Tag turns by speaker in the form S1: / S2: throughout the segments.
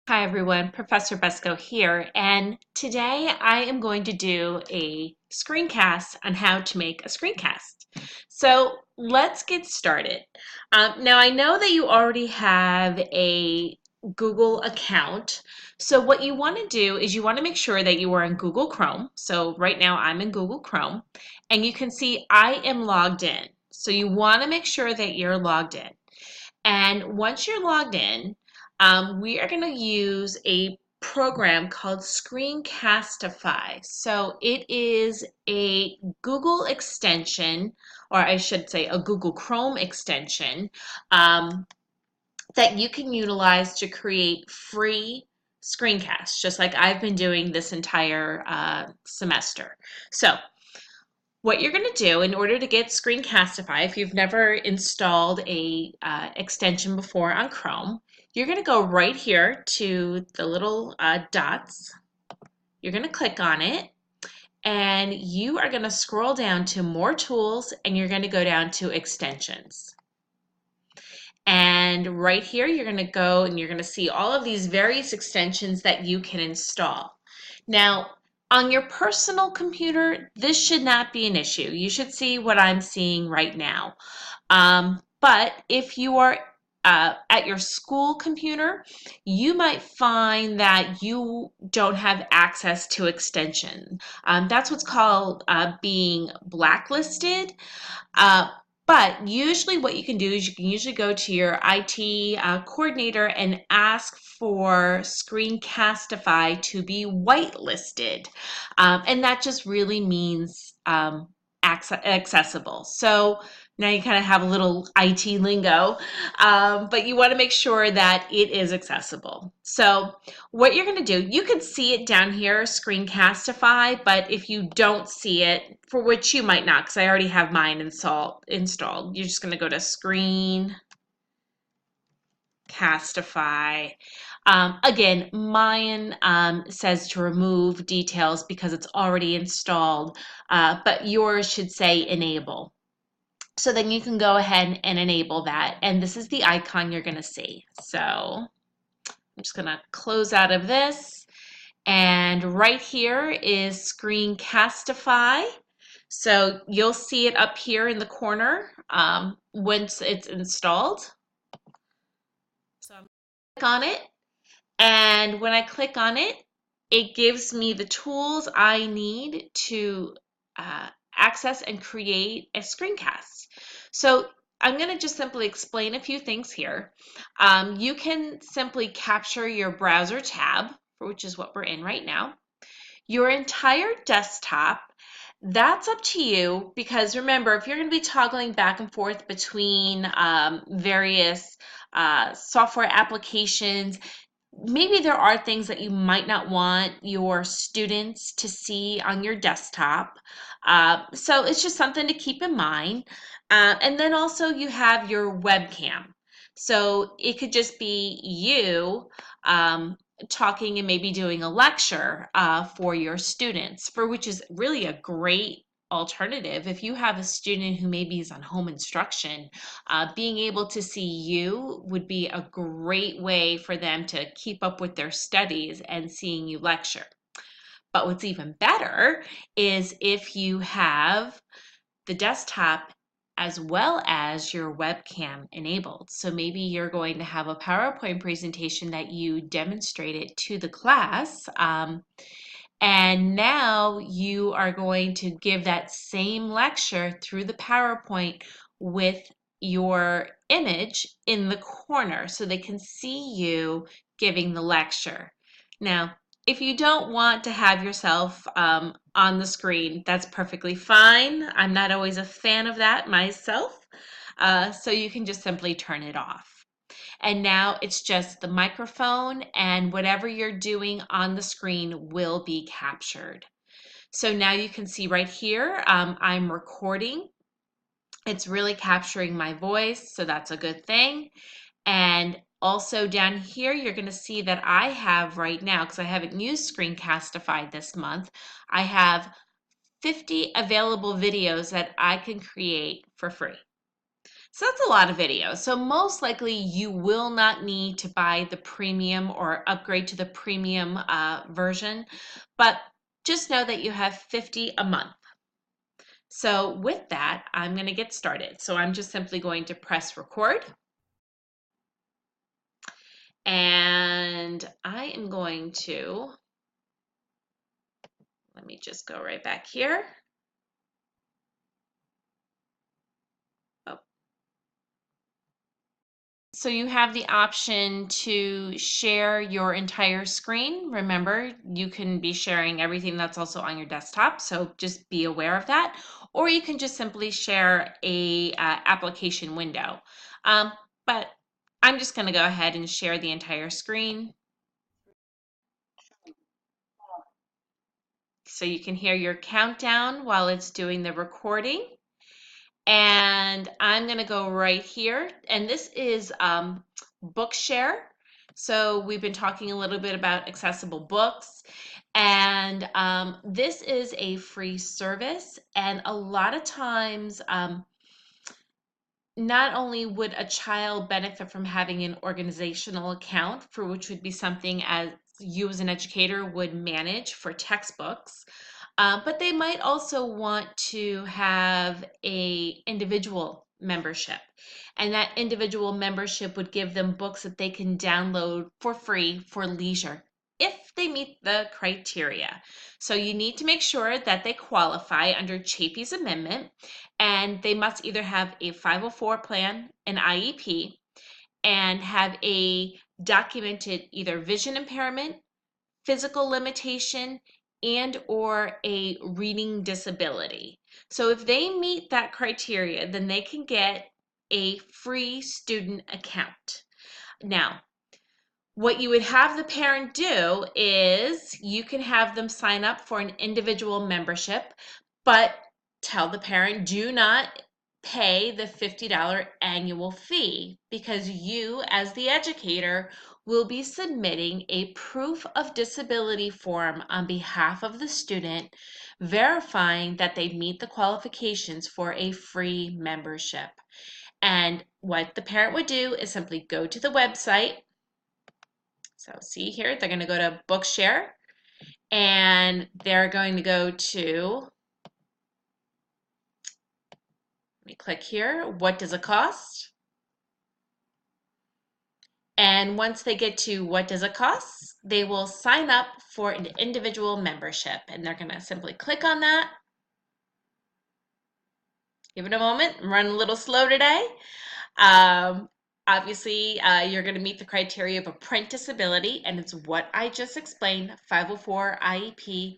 S1: Hi everyone, Professor Besco here, and today I am going to do a screencast on how to make a screencast. So let's get started. Now I know that you already have a Google account, so what you want to do is you want to make sure that you are in Google Chrome. So right now I'm in Google Chrome, and you can see I am logged in. So you want to make sure that you're logged in. And once you're logged in, we are going to use a program called Screencastify. So it is a Google extension, or I should say a Google Chrome extension, um, that you can utilize to create free screencasts, just like I've been doing this entire semester. So what you're going to do in order to get Screencastify, if you've never installed a extension before on Chrome, you're going to go right here to the little dots. You're going to click on it, and you are going to scroll down to More Tools, and you're going to go down to Extensions. And right here, you're going to go and you're going to see all of these various extensions that you can install. Now, on your personal computer, this should not be an issue. You should see what I'm seeing right now. But if you are at your school computer, you might find that you don't have access to extension. That's what's called being blacklisted. Uh, but usually what you can do is you can usually go to your IT coordinator and ask for Screencastify to be whitelisted. And that just really means accessible. So now you kind of have a little IT lingo, but you want to make sure that it is accessible. So what you're going to do, you can see it down here, Screencastify, but if you don't see it, for which you might not, because I already have mine installed, you're just going to go to Screencastify. Again, mine says to remove details because it's already installed, but yours should say enable. So then you can go ahead and enable that. And this is the icon you're going to see. So I'm just going to close out of this. And right here is Screencastify. So you'll see it up here in the corner once it's installed. So I'm going to click on it. And when I click on it, it gives me the tools I need to access and create a screencast. So I'm going to just simply explain a few things here. You can simply capture your browser tab, which is what we're in right now. Your entire desktop, that's up to you, because remember, if you're going to be toggling back and forth between various software applications, maybe there are things that you might not want your students to see on your desktop. So it's just something to keep in mind. And then also you have your webcam. So it could just be you talking and maybe doing a lecture for your students, for which is really a great alternative. If you have a student who maybe is on home instruction, being able to see you would be a great way for them to keep up with their studies and seeing you lecture. But what's even better is if you have the desktop as well as your webcam enabled. So maybe you're going to have a PowerPoint presentation that you demonstrated to the class. And now you are going to give that same lecture through the PowerPoint with your image in the corner so they can see you giving the lecture. Now, if you don't want to have yourself on the screen, that's perfectly fine. I'm not always a fan of that myself, so you can just simply turn it off. And now it's just the microphone, and whatever you're doing on the screen will be captured. So now you can see right here, I'm recording. It's really capturing my voice, so that's a good thing. And also down here, you're going to see that I have right now, because I haven't used Screencastify this month, I have 50 available videos that I can create for free. So that's a lot of video. So most likely you will not need to buy the premium or upgrade to the premium version, but just know that you have 50 a month. So with that, I'm going to get started. So I'm just simply going to press record. And I am going to, let me just go right back here. Oh. So you have the option to share your entire screen. Remember, you can be sharing everything that's also on your desktop, so just be aware of that. Or you can just simply share a application window. But I'm just going to go ahead and share the entire screen. So you can hear your countdown while it's doing the recording. And I'm going to go right here. And this is Bookshare. So we've been talking a little bit about accessible books. And this is a free service. And a lot of times, not only would a child benefit from having an organizational account, for which would be something as you as an educator would manage for textbooks, but they might also want to have a individual membership. And that individual membership would give them books that they can download for free for leisure if they meet the criteria. So you need to make sure that they qualify under Chapey's amendment, and they must either have a 504 plan, an IEP, and have a documented either vision impairment, physical limitation, and or a reading disability. So if they meet that criteria, then they can get a free student account. Now, what you would have the parent do is you can have them sign up for an individual membership, but tell the parent, do not pay the $50 annual fee, because you, as the educator, will be submitting a proof of disability form on behalf of the student, verifying that they meet the qualifications for a free membership. And what the parent would do is simply go to the website. So see here, they're going to go to Bookshare, and they're going to go to, let me click here, what does it cost? And once they get to what does it cost, they will sign up for an individual membership, and they're going to simply click on that. Give it a moment. I'm running a little slow today. Obviously, you're going to meet the criteria of apprentice ability, and it's what I just explained, 504 IEP,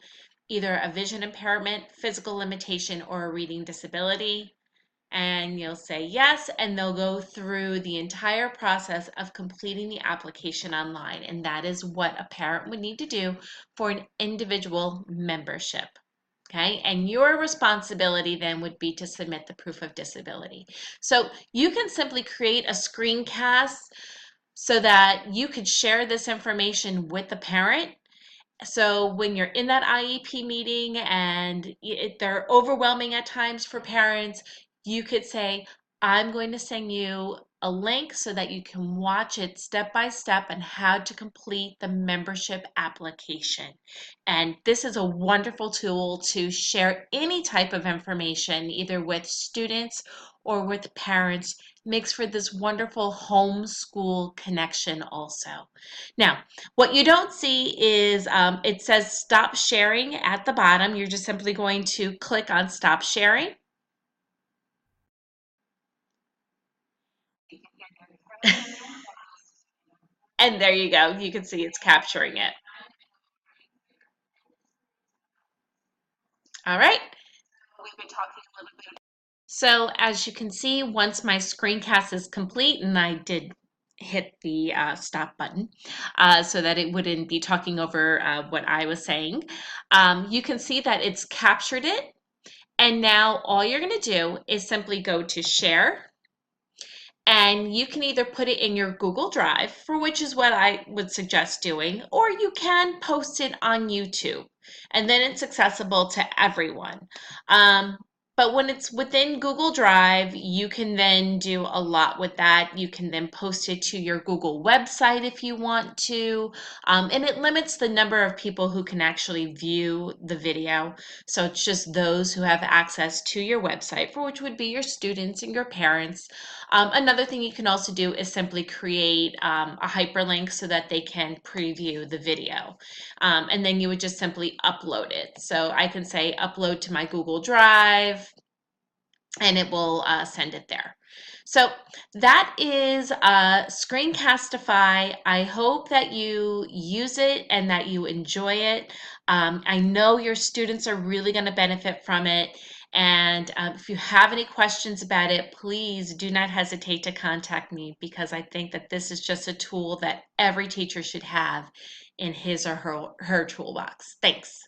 S1: either a vision impairment, physical limitation, or a reading disability. And you'll say yes, and they'll go through the entire process of completing the application online. And that is what a parent would need to do for an individual membership. Okay, and your responsibility then would be to submit the proof of disability. So you can simply create a screencast so that you could share this information with the parent. So when you're in that IEP meeting and they're overwhelming at times for parents, you could say, I'm going to send you a link so that you can watch it step by step on how to complete the membership application. And this is a wonderful tool to share any type of information, either with students or with parents. Makes for this wonderful homeschool connection also. Now, what you don't see is it says stop sharing at the bottom. You're just simply going to click on stop sharing. And there you go. You can see it's capturing it. All right. So as you can see, once my screencast is complete, and I did hit the stop button so that it wouldn't be talking over what I was saying, you can see that it's captured it. And now all you're going to do is simply go to share, and you can either put it in your Google Drive, for which is what I would suggest doing, or you can post it on YouTube, and then it's accessible to everyone. But when it's within Google Drive, you can then do a lot with that. You can then post it to your Google website if you want to. And it limits the number of people who can actually view the video. So it's just those who have access to your website, for which would be your students and your parents. Another thing you can also do is simply create a hyperlink so that they can preview the video. And then you would just simply upload it. So I can say upload to my Google Drive, and it will send it there. So that is Screencastify. I hope that you use it and that you enjoy it. I know your students are really going to benefit from it. And if you have any questions about it, please do not hesitate to contact me, because I think that this is just a tool that every teacher should have in his or her toolbox. Thanks.